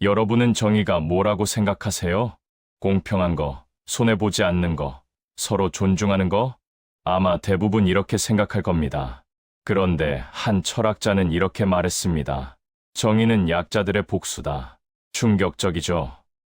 여러분은 정의가 뭐라고 생각하세요? 공평한 거, 손해보지 않는 거, 서로 존중하는 거? 아마 대부분 이렇게 생각할 겁니다. 그런데 한 철학자는 이렇게 말했습니다. 정의는 약자들의 복수다. 충격적이죠?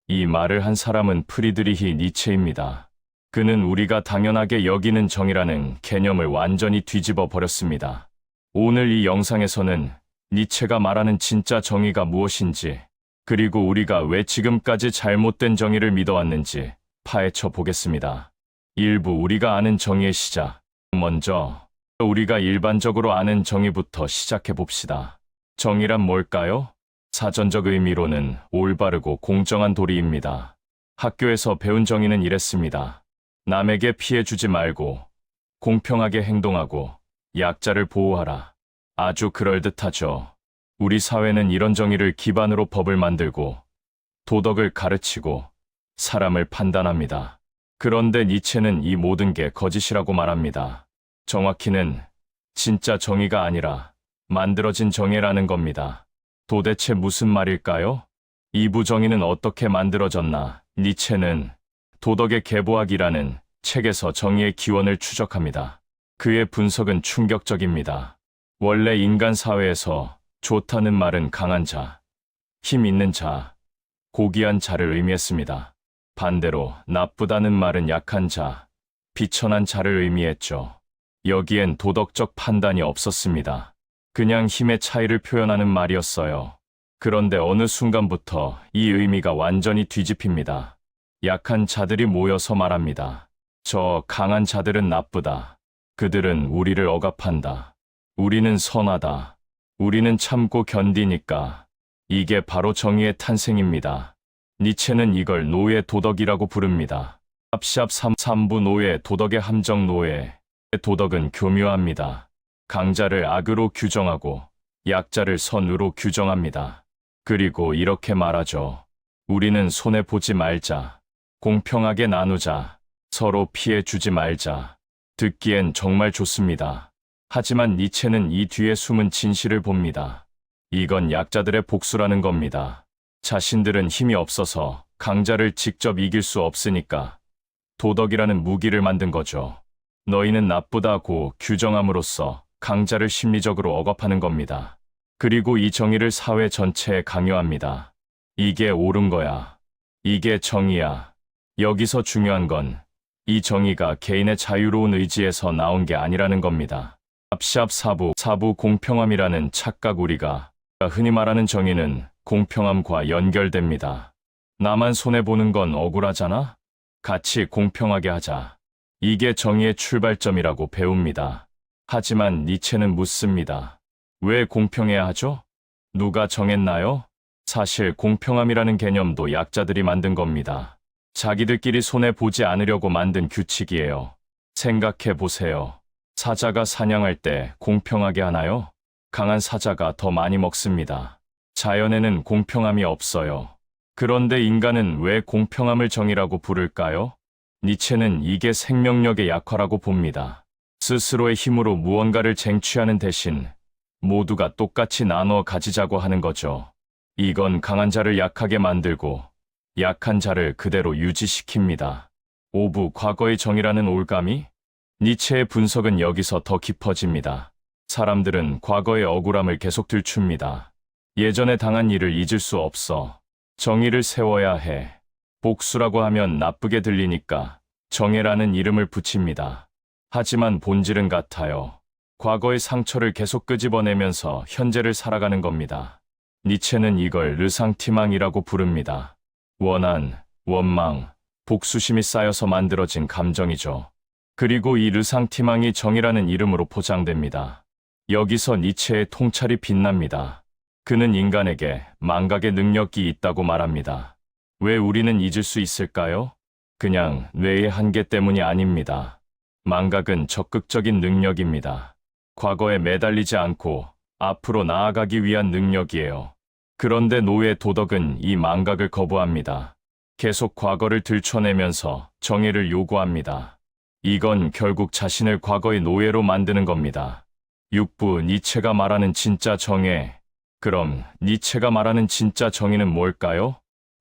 이 말을 한 사람은 프리드리히 니체입니다. 그는 우리가 당연하게 여기는 정의라는 개념을 완전히 뒤집어 버렸습니다. 오늘 이 영상에서는 니체가 말하는 진짜 정의가 무엇인지, 그리고 우리가 왜 지금까지 잘못된 정의를 믿어왔는지 파헤쳐 보겠습니다. 일부 우리가 아는 정의의 시작. 먼저 우리가 일반적으로 아는 정의부터 시작해 봅시다. 정의란 뭘까요? 사전적 의미로는 올바르고 공정한 도리입니다. 학교에서 배운 정의는 이랬습니다. 남에게 피해 주지 말고 공평하게 행동하고 약자를 보호하라. 아주 그럴듯하죠. 우리 사회는 이런 정의를 기반으로 법을 만들고 도덕을 가르치고 사람을 판단합니다. 그런데 니체는 이 모든 게 거짓이라고 말합니다. 정확히는 진짜 정의가 아니라 만들어진 정의라는 겁니다. 도대체 무슨 말일까요? 이 부정의는 어떻게 만들어졌나? 니체는 도덕의 계보학이라는 책에서 정의의 기원을 추적합니다. 그의 분석은 충격적입니다. 원래 인간 사회에서 좋다는 말은 강한 자, 힘 있는 자, 고귀한 자를 의미했습니다. 반대로 나쁘다는 말은 약한 자, 비천한 자를 의미했죠. 여기엔 도덕적 판단이 없었습니다. 그냥 힘의 차이를 표현하는 말이었어요. 그런데 어느 순간부터 이 의미가 완전히 뒤집힙니다. 약한 자들이 모여서 말합니다. 저 강한 자들은 나쁘다. 그들은 우리를 억압한다. 우리는 선하다. 우리는 참고 견디니까. 이게 바로 정의의 탄생입니다. 니체는 이걸 노예 도덕이라고 부릅니다. 샵샵 3부 노예 도덕의 함정 노예. 도덕은 교묘합니다. 강자를 악으로 규정하고 약자를 선으로 규정합니다. 그리고 이렇게 말하죠. 우리는 손해보지 말자. 공평하게 나누자. 서로 피해 주지 말자. 듣기엔 정말 좋습니다. 하지만 니체는 이 뒤에 숨은 진실을 봅니다. 이건 약자들의 복수라는 겁니다. 자신들은 힘이 없어서 강자를 직접 이길 수 없으니까 도덕이라는 무기를 만든 거죠. 너희는 나쁘다고 규정함으로써 강자를 심리적으로 억압하는 겁니다. 그리고 이 정의를 사회 전체에 강요합니다. 이게 옳은 거야. 이게 정의야. 여기서 중요한 건 이 정의가 개인의 자유로운 의지에서 나온 게 아니라는 겁니다. 샵샵 4부 공평함이라는 착각. 우리가 흔히 말하는 정의는 공평함과 연결됩니다. 나만 손해보는 건 억울하잖아? 같이 공평하게 하자. 이게 정의의 출발점이라고 배웁니다. 하지만 니체는 묻습니다. 왜 공평해야 하죠? 누가 정했나요? 사실 공평함이라는 개념도 약자들이 만든 겁니다. 자기들끼리 손해보지 않으려고 만든 규칙이에요. 생각해 보세요. 사자가 사냥할 때 공평하게 하나요? 강한 사자가 더 많이 먹습니다. 자연에는 공평함이 없어요. 그런데 인간은 왜 공평함을 정의라고 부를까요? 니체는 이게 생명력의 약화라고 봅니다. 스스로의 힘으로 무언가를 쟁취하는 대신 모두가 똑같이 나눠 가지자고 하는 거죠. 이건 강한 자를 약하게 만들고 약한 자를 그대로 유지시킵니다. 5부 과거의 정의라는 올가미? 니체의 분석은 여기서 더 깊어집니다. 사람들은 과거의 억울함을 계속 들춥니다. 예전에 당한 일을 잊을 수 없어. 정의를 세워야 해. 복수라고 하면 나쁘게 들리니까 정의라는 이름을 붙입니다. 하지만 본질은 같아요. 과거의 상처를 계속 끄집어내면서 현재를 살아가는 겁니다. 니체는 이걸 르상티망이라고 부릅니다. 원한, 원망, 복수심이 쌓여서 만들어진 감정이죠. 그리고 이 르상티망이 정의라는 이름으로 포장됩니다. 여기서 니체의 통찰이 빛납니다. 그는 인간에게 망각의 능력이 있다고 말합니다. 왜 우리는 잊을 수 있을까요? 그냥 뇌의 한계 때문이 아닙니다. 망각은 적극적인 능력입니다. 과거에 매달리지 않고 앞으로 나아가기 위한 능력이에요. 그런데 노예 도덕은 이 망각을 거부합니다. 계속 과거를 들춰내면서 정의를 요구합니다. 이건 결국 자신을 과거의 노예로 만드는 겁니다. 6부 니체가 말하는 진짜 정의. 그럼 니체가 말하는 진짜 정의는 뭘까요?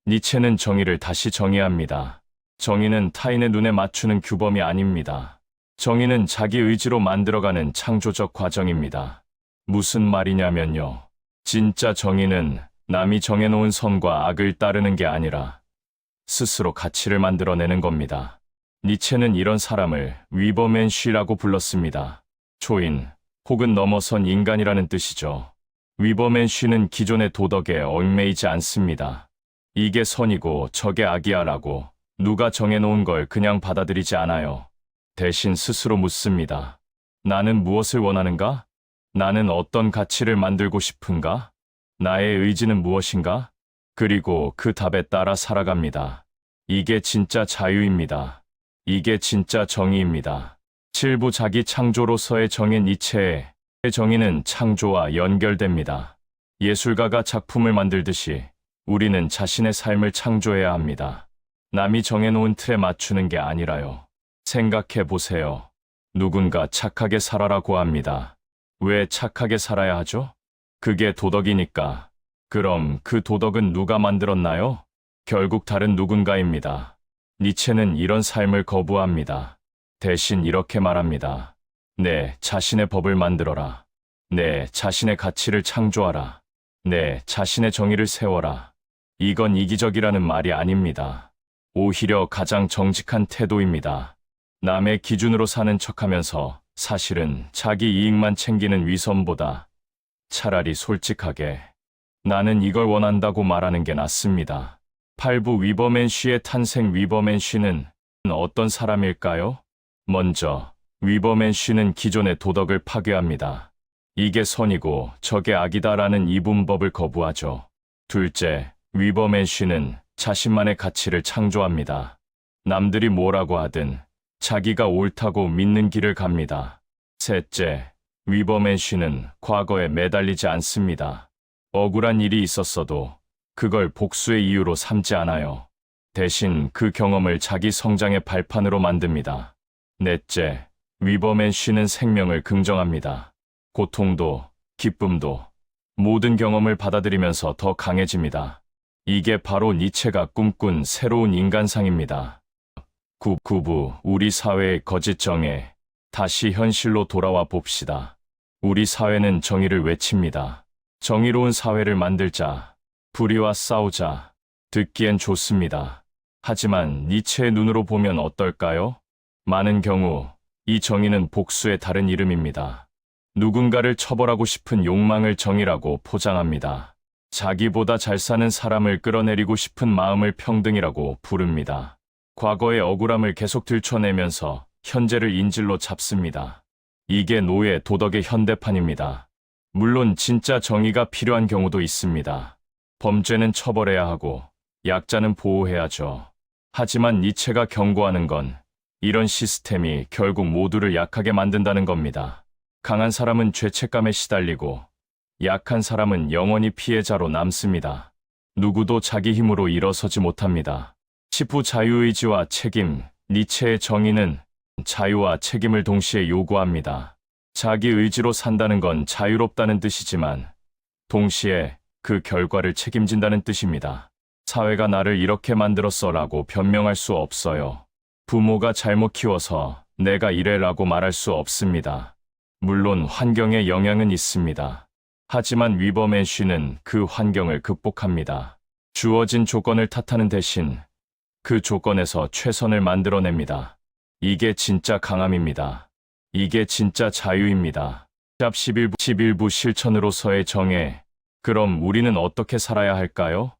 니체는 정의를 다시 정의합니다. 정의는 타인의 눈에 맞추는 규범이 아닙니다. 정의는 자기 의지로 만들어가는 창조적 과정입니다. 무슨 말이냐면요. 진짜 정의는 남이 정해놓은 선과 악을 따르는 게 아니라 스스로 가치를 만들어내는 겁니다. 니체는 이런 사람을 위버맨쉬라고 불렀습니다. 초인 혹은 넘어선 인간이라는 뜻이죠. 위버맨쉬는 기존의 도덕에 얽매이지 않습니다. 이게 선이고 저게 악이야라고 누가 정해놓은 걸 그냥 받아들이지 않아요. 대신 스스로 묻습니다. 나는 무엇을 원하는가? 나는 어떤 가치를 만들고 싶은가? 나의 의지는 무엇인가? 그리고 그 답에 따라 살아갑니다. 이게 진짜 자유입니다. 이게 진짜 정의입니다. 7부 자기 창조로서의 정의 니체의 정의는 창조와 연결됩니다. 예술가가 작품을 만들듯이 우리는 자신의 삶을 창조해야 합니다. 남이 정해놓은 틀에 맞추는 게 아니라요. 생각해 보세요. 누군가 착하게 살아라고 합니다. 왜 착하게 살아야 하죠? 그게 도덕이니까. 그럼 그 도덕은 누가 만들었나요? 결국 다른 누군가입니다. 니체는 이런 삶을 거부합니다. 대신 이렇게 말합니다. 내 자신의 법을 만들어라. 내 자신의 가치를 창조하라. 내 자신의 정의를 세워라. 이건 이기적이라는 말이 아닙니다. 오히려 가장 정직한 태도입니다. 남의 기준으로 사는 척하면서 사실은 자기 이익만 챙기는 위선보다 차라리 솔직하게 나는 이걸 원한다고 말하는 게 낫습니다. 8부 위버맨쉬의 탄생. 위버맨쉬는 어떤 사람일까요? 먼저 위버맨쉬는 기존의 도덕을 파괴합니다. 이게 선이고 저게 악이다라는 이분법을 거부하죠. 둘째, 위버맨쉬는 자신만의 가치를 창조합니다. 남들이 뭐라고 하든 자기가 옳다고 믿는 길을 갑니다. 셋째, 위버맨쉬는 과거에 매달리지 않습니다. 억울한 일이 있었어도 그걸 복수의 이유로 삼지 않아요. 대신 그 경험을 자기 성장의 발판으로 만듭니다. 넷째, 위버맨쉬는 생명을 긍정합니다. 고통도, 기쁨도, 모든 경험을 받아들이면서 더 강해집니다. 이게 바로 니체가 꿈꾼 새로운 인간상입니다. 9부 우리 사회의 거짓 정의. 다시 현실로 돌아와 봅시다. 우리 사회는 정의를 외칩니다. 정의로운 사회를 만들자. 불의와 싸우자. 듣기엔 좋습니다. 하지만 니체의 눈으로 보면 어떨까요? 많은 경우 이 정의는 복수의 다른 이름입니다. 누군가를 처벌하고 싶은 욕망을 정의라고 포장합니다. 자기보다 잘 사는 사람을 끌어내리고 싶은 마음을 평등이라고 부릅니다. 과거의 억울함을 계속 들춰내면서 현재를 인질로 잡습니다. 이게 노예 도덕의 현대판입니다. 물론 진짜 정의가 필요한 경우도 있습니다. 범죄는 처벌해야 하고 약자는 보호해야죠. 하지만 니체가 경고하는 건 이런 시스템이 결국 모두를 약하게 만든다는 겁니다. 강한 사람은 죄책감에 시달리고 약한 사람은 영원히 피해자로 남습니다. 누구도 자기 힘으로 일어서지 못합니다. 10부 자유의지와 책임. 니체의 정의는 자유와 책임을 동시에 요구합니다. 자기 의지로 산다는 건 자유롭다는 뜻이지만 동시에 그 결과를 책임진다는 뜻입니다. 사회가 나를 이렇게 만들었어라고 변명할 수 없어요. 부모가 잘못 키워서 내가 이래라고 말할 수 없습니다. 물론 환경에 영향은 있습니다. 하지만 위버맨쉬는 그 환경을 극복합니다. 주어진 조건을 탓하는 대신 그 조건에서 최선을 만들어냅니다. 이게 진짜 강함입니다. 이게 진짜 자유입니다. 11부 실천으로서의 정의. 그럼 우리는 어떻게 살아야 할까요?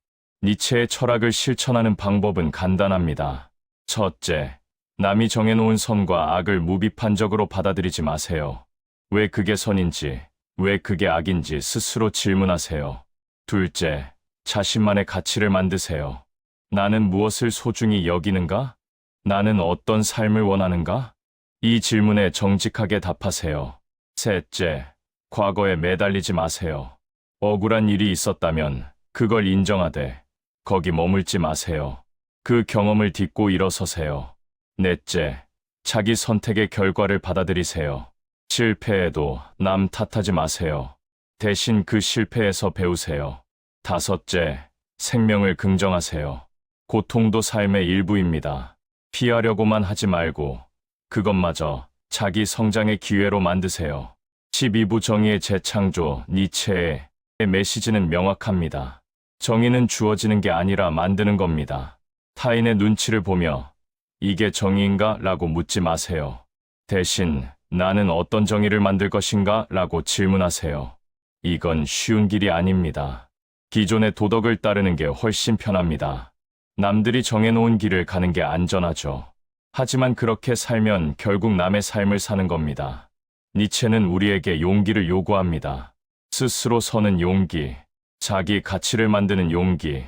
니체의 철학을 실천하는 방법은 간단합니다. 첫째, 남이 정해놓은 선과 악을 무비판적으로 받아들이지 마세요. 왜 그게 선인지, 왜 그게 악인지 스스로 질문하세요. 둘째, 자신만의 가치를 만드세요. 나는 무엇을 소중히 여기는가? 나는 어떤 삶을 원하는가? 이 질문에 정직하게 답하세요. 셋째, 과거에 매달리지 마세요. 억울한 일이 있었다면 그걸 인정하되 거기 머물지 마세요. 그 경험을 딛고 일어서세요. 넷째, 자기 선택의 결과를 받아들이세요. 실패해도 남 탓하지 마세요. 대신 그 실패에서 배우세요. 다섯째, 생명을 긍정하세요. 고통도 삶의 일부입니다. 피하려고만 하지 말고 그것마저 자기 성장의 기회로 만드세요. 12부 정의의 재창조 니체의 메시지는 명확합니다. 정의는 주어지는 게 아니라 만드는 겁니다. 타인의 눈치를 보며 이게 정의인가? 라고 묻지 마세요. 대신 나는 어떤 정의를 만들 것인가? 라고 질문하세요. 이건 쉬운 길이 아닙니다. 기존의 도덕을 따르는 게 훨씬 편합니다. 남들이 정해놓은 길을 가는 게 안전하죠. 하지만 그렇게 살면 결국 남의 삶을 사는 겁니다. 니체는 우리에게 용기를 요구합니다. 스스로 서는 용기, 자기 가치를 만드는 용기,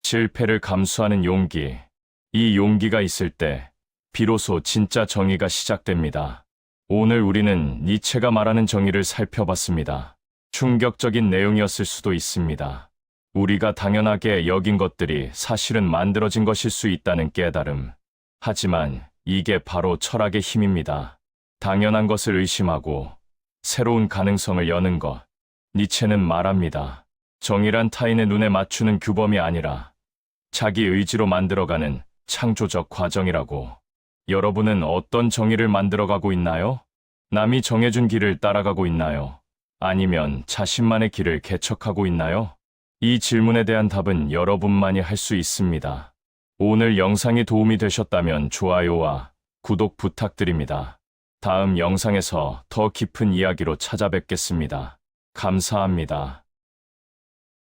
실패를 감수하는 용기. 이 용기가 있을 때 비로소 진짜 정의가 시작됩니다. 오늘 우리는 니체가 말하는 정의를 살펴봤습니다. 충격적인 내용이었을 수도 있습니다. 우리가 당연하게 여긴 것들이 사실은 만들어진 것일 수 있다는 깨달음. 하지만 이게 바로 철학의 힘입니다. 당연한 것을 의심하고 새로운 가능성을 여는 것. 니체는 말합니다. 정의란 타인의 눈에 맞추는 규범이 아니라 자기 의지로 만들어가는 창조적 과정이라고. 여러분은 어떤 정의를 만들어가고 있나요? 남이 정해준 길을 따라가고 있나요? 아니면 자신만의 길을 개척하고 있나요? 이 질문에 대한 답은 여러분만이 할 수 있습니다. 오늘 영상이 도움이 되셨다면 좋아요와 구독 부탁드립니다. 다음 영상에서 더 깊은 이야기로 찾아뵙겠습니다. 감사합니다.